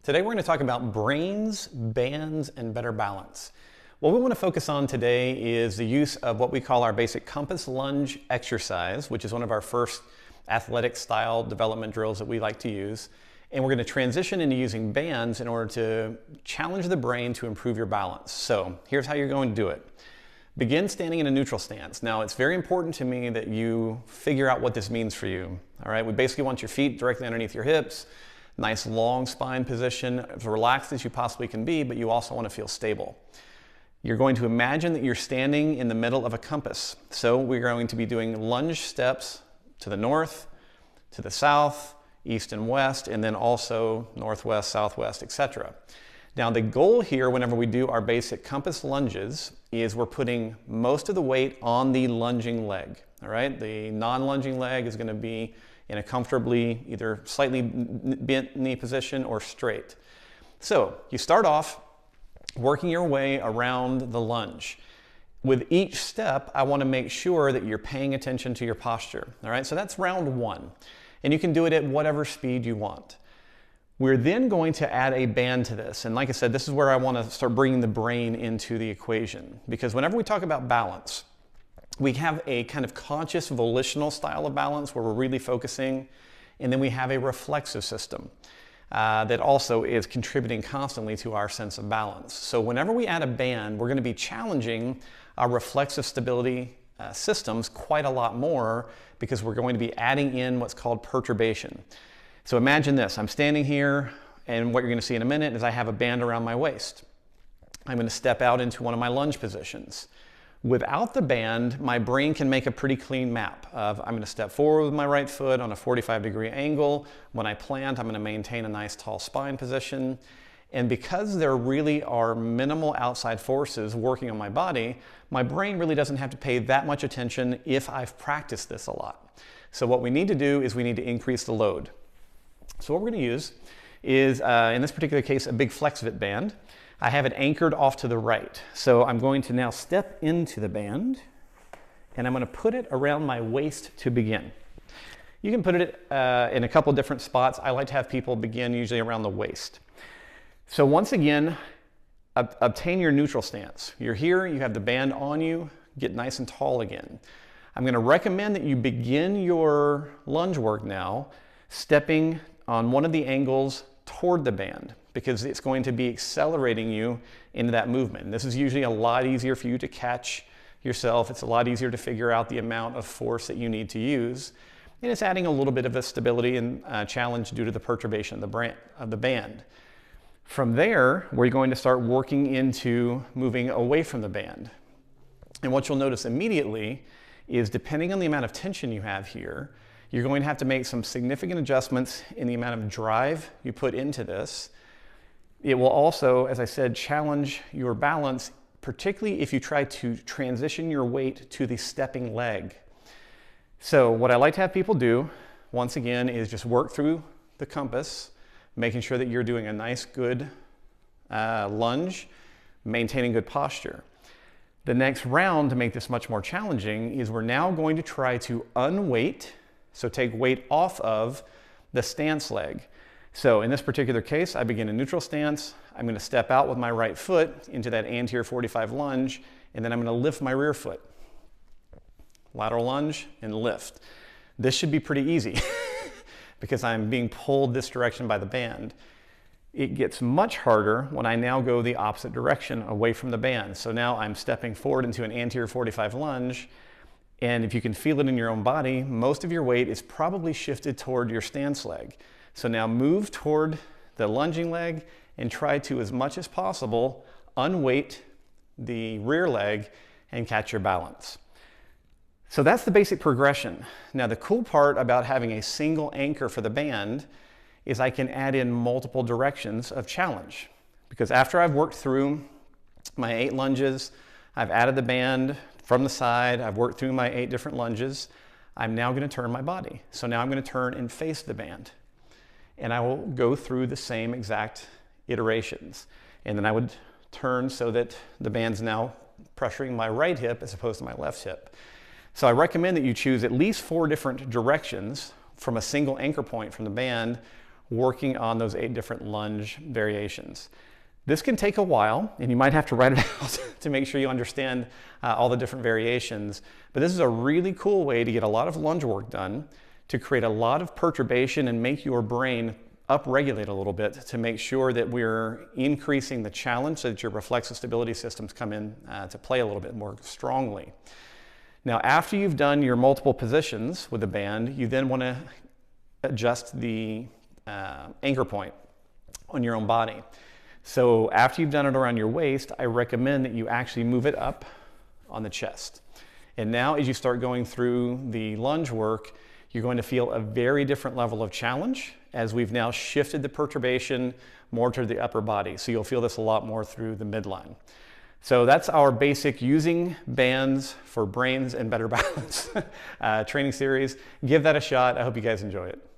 Today we're going to talk about brains, bands, and better balance. What we want to focus on today is the use of what we call our basic compass lunge exercise, which is one of our first athletic style development drills that we like to use. And we're going to transition into using bands in order to challenge the brain to improve your balance. So here's how you're going to do it. Begin standing in a neutral stance. Now, it's very important to me that you figure out what this means for you. All right, we basically want your feet directly underneath your hips. Nice long spine position, as relaxed as you possibly can be, but you also want to feel stable. You're going to imagine that you're standing in the middle of a compass. So we're going to be doing lunge steps to the north, to the south, east and west, and then also northwest, southwest, etc. Now the goal here whenever we do our basic compass lunges is we're putting most of the weight on the lunging leg. All right, the non-lunging leg is going to be in a comfortably either slightly bent knee position or straight. So you start off working your way around the lunge. With each step, I want to make sure that you're paying attention to your posture. All right, so that's round one. And you can do it at whatever speed you want. We're then going to add a band to this. And like I said, this is where I want to start bringing the brain into the equation. Because whenever we talk about balance, we have a kind of conscious volitional style of balance where we're really focusing, and then we have a reflexive system that also is contributing constantly to our sense of balance. So whenever we add a band, we're going to be challenging our reflexive stability systems quite a lot more because we're going to be adding in what's called perturbation. So imagine this, I'm standing here, and what you're going to see in a minute is I have a band around my waist. I'm going to step out into one of my lunge positions. Without the band, my brain can make a pretty clean map of I'm going to step forward with my right foot on a 45-degree angle. When I plant, I'm going to maintain a nice tall spine position. And because there really are minimal outside forces working on my body, my brain really doesn't have to pay that much attention if I've practiced this a lot. So what we need to do is we need to increase the load. So what we're going to use is, in this particular case, a big FlexFit band. I have it anchored off to the right. So I'm going to now step into the band and I'm going to put it around my waist to begin. You can put it in a couple different spots. I like to have people begin usually around the waist. So once again, obtain your neutral stance. You're here, you have the band on you, get nice and tall again. I'm going to recommend that you begin your lunge work now stepping on one of the angles toward the band, because it's going to be accelerating you into that movement. And this is usually a lot easier for you to catch yourself. It's a lot easier to figure out the amount of force that you need to use. And it's adding a little bit of a stability and challenge due to the perturbation of the band. From there, we're going to start working into moving away from the band. And what you'll notice immediately is, depending on the amount of tension you have here, you're going to have to make some significant adjustments in the amount of drive you put into this. It will also, as I said, challenge your balance, particularly if you try to transition your weight to the stepping leg. So what I like to have people do, once again, is just work through the compass, making sure that you're doing a nice, good lunge, maintaining good posture. The next round, to make this much more challenging, is we're now going to try to unweight. So take weight off of the stance leg. So in this particular case, I begin a neutral stance. I'm going to step out with my right foot into that anterior 45 lunge, and then I'm going to lift my rear foot. Lateral lunge and lift. This should be pretty easy because I'm being pulled this direction by the band. It gets much harder when I now go the opposite direction away from the band. So now I'm stepping forward into an anterior 45 lunge. And if you can feel it in your own body, most of your weight is probably shifted toward your stance leg. So now move toward the lunging leg and try to, as much as possible, unweight the rear leg and catch your balance. So that's the basic progression. Now the cool part about having a single anchor for the band is I can add in multiple directions of challenge. Because after I've worked through my 8 lunges, I've added the band from the side, I've worked through my 8 different lunges, I'm now going to turn my body. So now I'm going to turn and face the band. And I will go through the same exact iterations. And then I would turn so that the band's now pressuring my right hip as opposed to my left hip. So I recommend that you choose at least 4 different directions from a single anchor point from the band working on those 8 different lunge variations. This can take a while, and you might have to write it out to make sure you understand all the different variations, but this is a really cool way to get a lot of lunge work done, to create a lot of perturbation and make your brain upregulate a little bit to make sure that we're increasing the challenge so that your reflexive stability systems come in to play a little bit more strongly. Now, after you've done your multiple positions with the band, you then want to adjust the anchor point on your own body. So after you've done it around your waist, I recommend that you actually move it up on the chest. And now as you start going through the lunge work, you're going to feel a very different level of challenge as we've now shifted the perturbation more to the upper body. So you'll feel this a lot more through the midline. So that's our basic using bands for brains and better balance training series. Give that a shot. I hope you guys enjoy it.